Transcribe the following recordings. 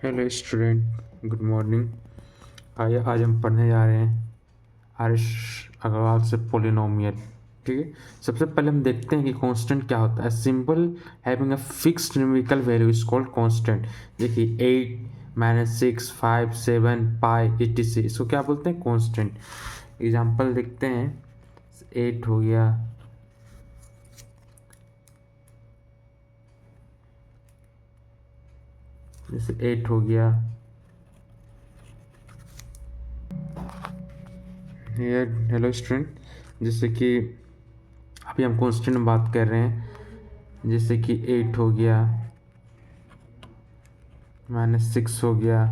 Hello student, good morning. आइए आज हम पढ़ने जा रहे हैं हरीश अग्रवाल से पोलिनोमियल। ठीक है, सबसे पहले हम देखते हैं कि कांस्टेंट क्या होता है। Symbol having a fixed numerical value is called constant. देखिए 8 -6 5 7 पाई etc, इसको क्या बोलते हैं? कांस्टेंट। एग्जांपल देखते हैं। 8 हो गया, जैसे 8 हो गया, हेलो स्टूडेंट। जैसे कि अभी हम कांस्टेंट में बात कर रहे हैं, जैसे कि 8 हो गया, -6 हो गया,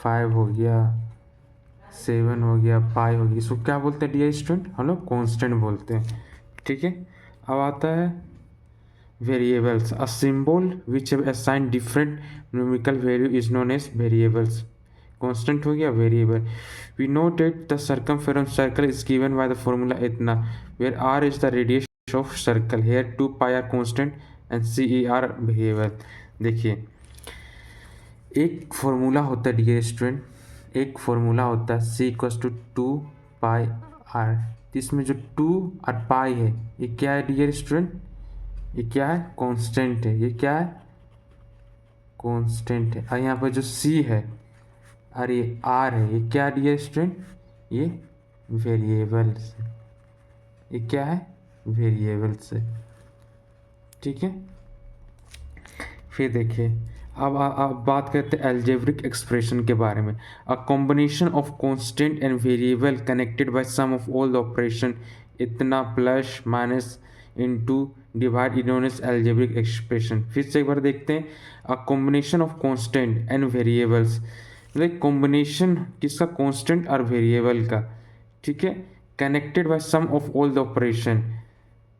5 हो गया, 7 हो गया, पाई हो गया। इसको क्या बोलते हैं डियर स्टूडेंट? हम लोग कांस्टेंट बोलते हैं। ठीक है, अब आता है variables. A symbol which have assign different numerical value is known as variables. Constant हो गया variable. We know that the circumference circle is given by the formula इतना, where r is the radius of circle, here 2 pi r constant and c e r variable. देखिए, एक formula होता है dear student, एक formula होता है C equals to 2 pi r. इसमें जो 2 और पाई है, ये क्या है डियर स्टूडेंट? ये क्या है? कांस्टेंट है। ये क्या है? कांस्टेंट है। और यहाँ पर जो सी है और ये आर है, ये क्या है डियर स्टूडेंट? ये वेरिएबल्स है। ये क्या है? वेरिएबल्स है। ठीक है, फिर देखिए, अब बात करते हैं अलजेब्रिक एक्सप्रेशन के बारे में। A combination of constant and variable connected by some of all the operation इतना plus minus into divide known as algebraic expression. फिर से एक बार देखते हैं। A combination of constant and variables, मतलब कॉम्बिनेशन किसका? कांस्टेंट और वेरिएबल का। ठीक है, connected by some of all the operation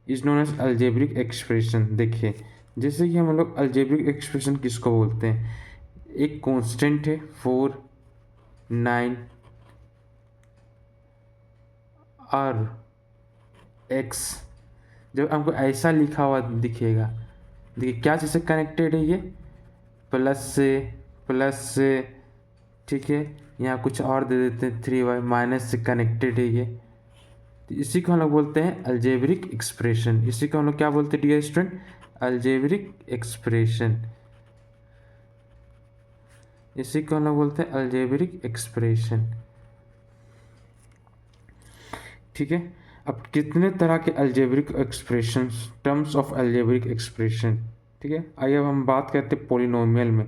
is known as algebraic expression. देखिए, जैसे कि हम लोग अलजेब्रिक एक्सप्रेशन किसको बोलते हैं? एक कांस्टेंट है 4 9 और x, जब हमको ऐसा लिखा हुआ दिखेगा, देखिए क्या चीज़ से कनेक्टेड है? ये प्लस से। ठीक है, यहाँ कुछ और दे देते हैं 3y, माइनस से कनेक्टेड है ये। तो इसी को हम लोग बोलते हैं अलजेब्रिक एक्सप्रेशन। इसी को हम लोग क्या बोलते हैं डियर स्टूडेंट? Algebraic expression. इसी को हम लोग बोलते हैं अलजेब्रिक एक्सप्रेशन। ठीक है, अब कितने तरह के algebraic expression, terms of algebraic expression. ठीक है, आइए अब हम बात करते हैं पोलिनोमियल में।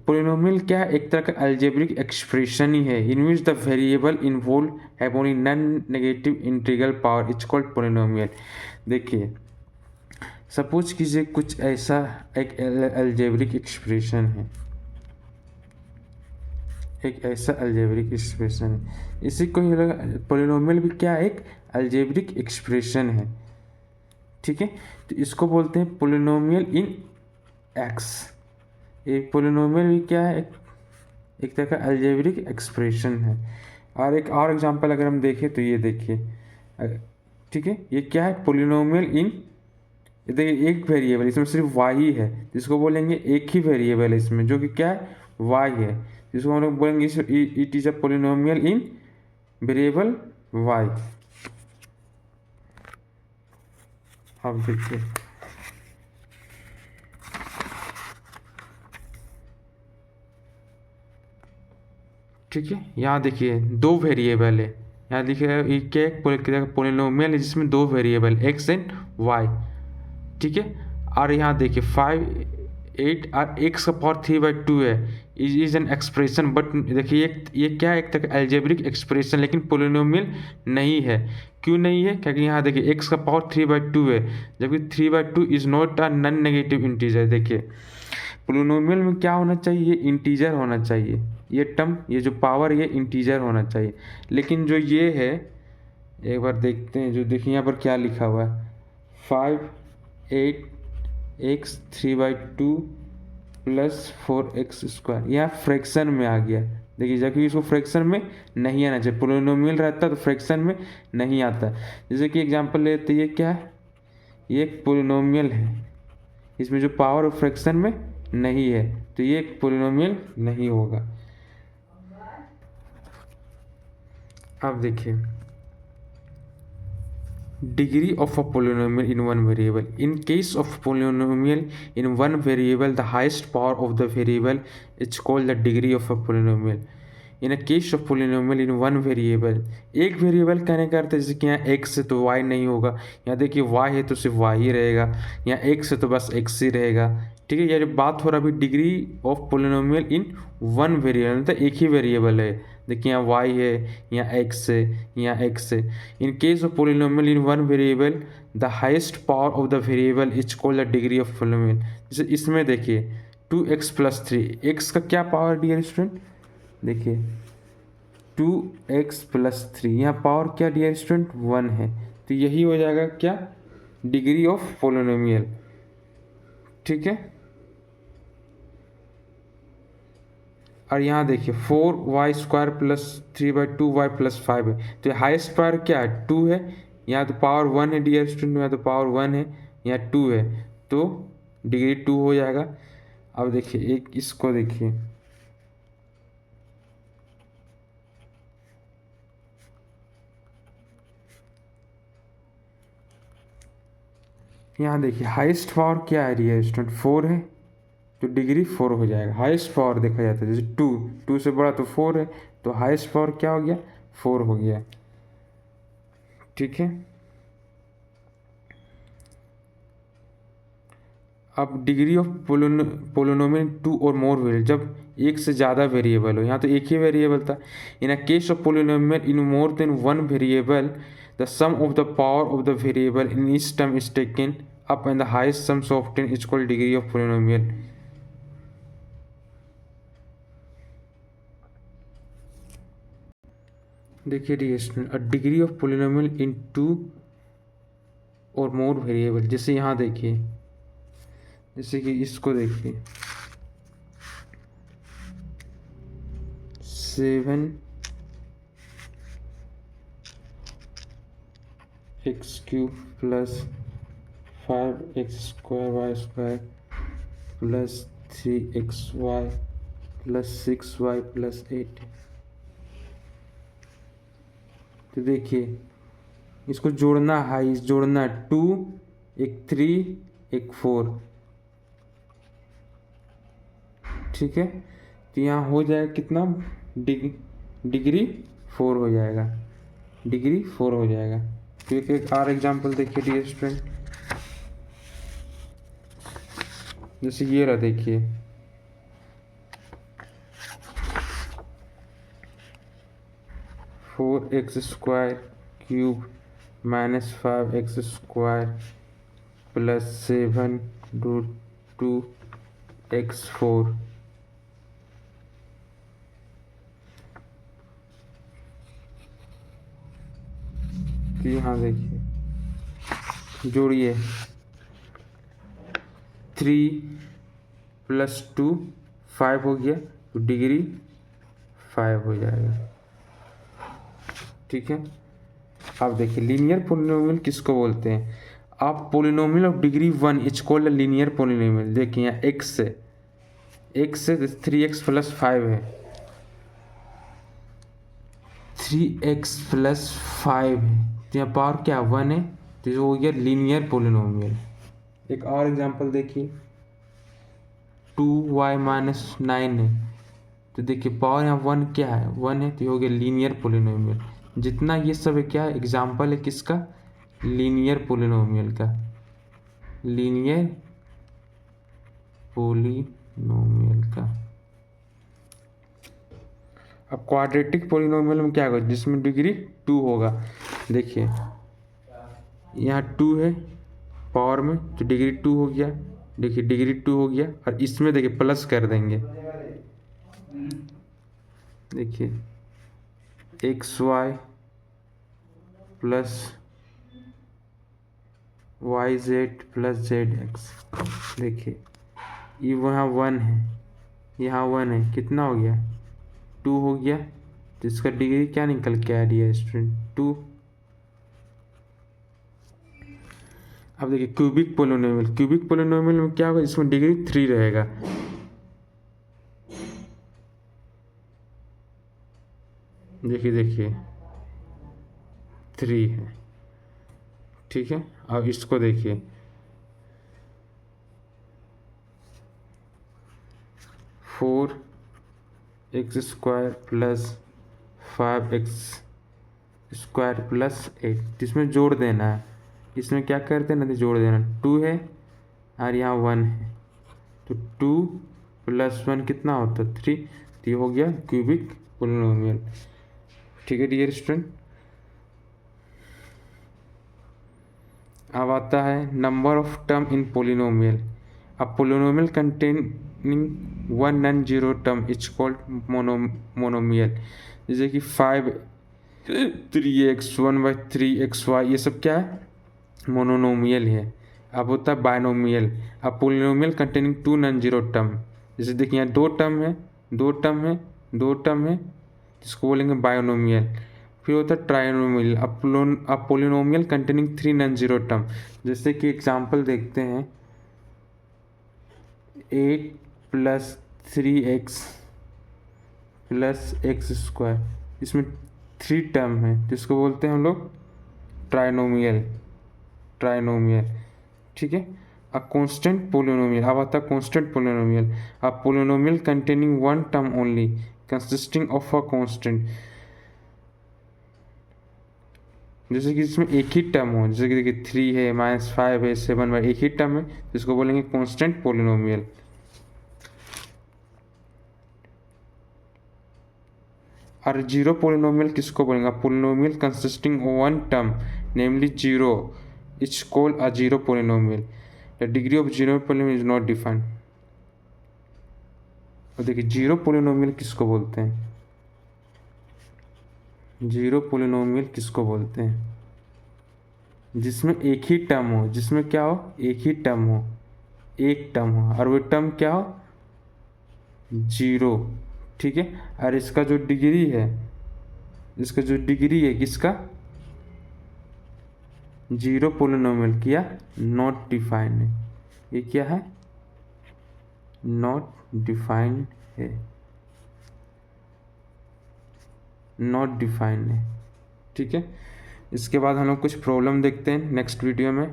पोलिनोमियल क्या है? एक तरह का अलजेब्रिक एक्सप्रेशन ही है in which the variable involve have only non negative integral power, it's called polynomial. देखिए, सपोज कीजिए कुछ ऐसा एक अलजेब्रिक एक्सप्रेशन है, एक ऐसा अलजेब्रिक एक्सप्रेशन है। इसी को पोलिनोमियल भी क्या है? एक अलजेब्रिक एक्सप्रेशन है। ठीक है, तो इसको बोलते हैं पोलिनोमियल इन एक्स। एक पोलिनोमियल भी क्या है? एक तरह का अलजेब्रिक एक्सप्रेशन है। और एक और एग्जांपल अगर हम देखें तो ये देखिए, ठीक है, ये क्या है? पोलिनोमियल इन, देखिए एक वेरिएबल, इसमें सिर्फ y ही है, जिसको बोलेंगे एक ही वेरिएबल है इसमें, जो कि क्या है? y है, जिसको हम लोग बोलेंगे it is a polynomial in variable y। अब देखिए, ठीक है, यहाँ देखिए दो वेरिएबल है। यहाँ देखिए ये क्या है? पोलिनोमियल है जिसमें दो वेरिएबल x एंड y। ठीक है, और यहाँ देखिए 5 8 और x का पावर 3/2 है। इज एन एक्सप्रेशन, बट देखिए ये क्या है? एक तक एल्जेब्रिक एक्सप्रेशन, लेकिन पोलिनोमियल नहीं है। क्यों नहीं है? क्योंकि यहाँ देखिए x का पावर 3/2 है, जबकि 3/2 is not a non negative integer. देखिए, पोलिनोमियल में क्या होना चाहिए? इंटीजर होना चाहिए। ये टर्म, ये जो पावर, ये इंटीजर होना चाहिए। लेकिन जो ये है, एक बार देखते हैं, जो देखिए यहाँ पर क्या लिखा हुआ है, 5 8 x 3/2 प्लस 4x², यह फ्रैक्शन में आ गया। देखिए, जबकि इसको फ्रैक्शन में नहीं आना चाहिए। पोलिनोमियल रहता तो फ्रैक्शन में नहीं आता। जैसे कि एग्जांपल लेते, ये क्या है? ये एक पोलिनोमियल है, इसमें जो पावर फ्रैक्शन में नहीं है, तो ये एक पोलिनोमियल नहीं होगा। अब देखिए, degree of a polynomial in one variable. In case of polynomial in one variable, the highest power of the variable is called the degree of a polynomial. In a case of polynomial in one variable, एक variable कहने का अर्थ है जैसे कि यहाँ x है तो y नहीं होगा, यहाँ देखिए y है तो सिर्फ y ही रहेगा, यहाँ x है तो बस x ही रहेगा। ठीक है, ये जो बात हो रहा है अभी degree of polynomial in one variable, मतलब एक ही वेरिएबल है। देखिए यहाँ y है, यहाँ x है, यहाँ x है। In case of polynomial in one variable the highest power of the variable is called the degree of polynomial. जैसे इसमें देखिए 2x+3, x का क्या पावर डियर स्टूडेंट, देखिए 2x+3, यहाँ पावर क्या डियर स्टूडेंट 1 है, तो यही हो जाएगा क्या, डिग्री ऑफ पोलिनोमियल। ठीक है, और यहाँ देखिए 4y² + 3/2y + 5 है, तो हाईएस्ट पावर क्या है 2 है, यहाँ तो पावर 1 है डियर स्टूडेंट, यहाँ तो पावर 1 है, यहाँ 2 है, तो डिग्री 2 हो जाएगा। अब देखिए एक इसको देखिए, यहाँ देखिए हाईएस्ट पावर क्या है डियर स्टूडेंट 4 है, तो डिग्री 4 हो जाएगा। हाईएस्ट पावर देखा जाता है जैसे 2 से बड़ा तो 4 है, तो हाईएस्ट पावर क्या हो गया 4 हो गया। ठीक है, अब डिग्री ऑफ पोलिनोमियल 2 और मोर वेरिएबल, जब एक से ज़्यादा वेरिएबल हो, यहाँ तो एक ही वेरिएबल था। In a case of polynomial in more than one variable the sum of the power of the variable in each term is taken up and the highest sum obtain is called degree of polynomial. देखिए degree of polynomial in 2 और मोर variable, जैसे यहाँ देखिए, जैसे कि इसको देखिए 7x³ + 5x² y² + 3xy + 6y + 8। तो देखिए इसको जोड़ना है, जोड़ना 2, एक 3, एक 4। ठीक है, तो यहाँ हो जाएगा कितना, डिग्री 4 हो जाएगा, डिग्री 4 हो जाएगा। तो एक और एग्जांपल देखिए डियर स्टूडेंट, जैसे ये रहा देखिए 4x² क्यूब -5x² + 7√2x4। तो यहाँ देखिए जोड़िए 3 + 2 5 हो गया, तो डिग्री 5 हो जाएगा। ठीक है, अब देखिए लीनियर पोलिनोमियल किसको बोलते हैं, आप polynomial of degree 1 is called linear polynomial. देखिए यहाँ x से 3x + 5 है, 3x + 5 है, तो यहाँ पावर क्या 1 है, तो ये हो गया लीनियर पोलिनोमियल। एक और एग्जांपल देखिए 2y - 9 है, तो देखिए पावर यहाँ 1 क्या है 1 है, तो ये हो गया लीनियर पोलिनोमियल। जितना ये सब है क्या एग्जांपल है किसका, लीनियर पोलिनोमियल का, लीनियर पोलिनोमियल का। अब क्वाड्रेटिक पोलिनोमियल में क्या होगा, जिसमें डिग्री 2 होगा। देखिए यहाँ 2 है पावर में, तो डिग्री 2 हो गया, देखिए डिग्री 2 हो गया, और इसमें देखिए प्लस कर देंगे, देखिए xy + yz + zx। देखिए ये वहाँ 1 है, यहाँ 1 है, कितना हो गया 2 हो गया, तो इसका डिग्री क्या निकल के आ रही है स्टूडेंट 2। अब देखिए क्यूबिक पोलिनोमियल में क्या होगा, इसमें डिग्री 3 रहेगा। देखिए 3 है, ठीक है। अब इसको देखिए 4x² प्लस 5x² प्लस 8, इसमें जोड़ देना है। इसमें क्या करते हैं ना, जोड़ देना। 2 है और यहाँ 1 है, तो 2 प्लस 1 कितना होता है 3, तो ये हो गया क्यूबिक पोलिनोमियल। ठीक है डियर स्टूडेंट। अब आता है number of term in polynomial. A polynomial containing 1 non zero term is called monomial. जैसे कि 5 3x 1/3xy, ये सब क्या है, मोनोनोमियल है। अब होता है बायनोमियल। अब polynomial containing 2 non zero term, जैसे देखिए यहाँ 2 टर्म है, 2 टर्म है, 2 टर्म है, इसको बोलेंगे बायनोमियल। फिर होता है ट्राइनोमियल। अब polynomial containing 3 non zero term, जैसे कि एग्जांपल देखते हैं 8 प्लस 3x प्लस x², इसमें 3 टर्म है, जिसको बोलते हैं हम लोग ट्राइनोमियल। ठीक है। A constant polynomial. अब आता है constant polynomial. A polynomial containing 1 term only consisting of a constant, जैसे कि इसमें एक ही टर्म हो, जैसे कि देखिए 3 है, -5 है, 7 है, एक ही टर्म है, जिसको बोलेंगे कांस्टेंट पोलिनोमियल। और जीरो पोलिनोमियल किसको बोलेंगे, polynomial consisting of 1 term namely 0 is called a zero polynomial. The degree of zero polynomial is not defined. और देखिए जीरो पोलिनोमियल किसको बोलते हैं, जीरो पोलिनोमियल किसको बोलते हैं, जिसमें एक ही टर्म हो, जिसमें क्या हो, एक ही टर्म हो, एक टर्म हो, और वो टर्म क्या हो, जीरो। ठीक है। और इसका जो डिग्री है, इसका जो डिग्री है किसका, जीरो पोलिनोमियल किया नॉट डिफाइंड है। ये क्या है, नॉट डिफाइंड है, नॉट डिफाइंड है। ठीक है। इसके बाद हम लोग कुछ प्रॉब्लम देखते हैं नेक्स्ट वीडियो में।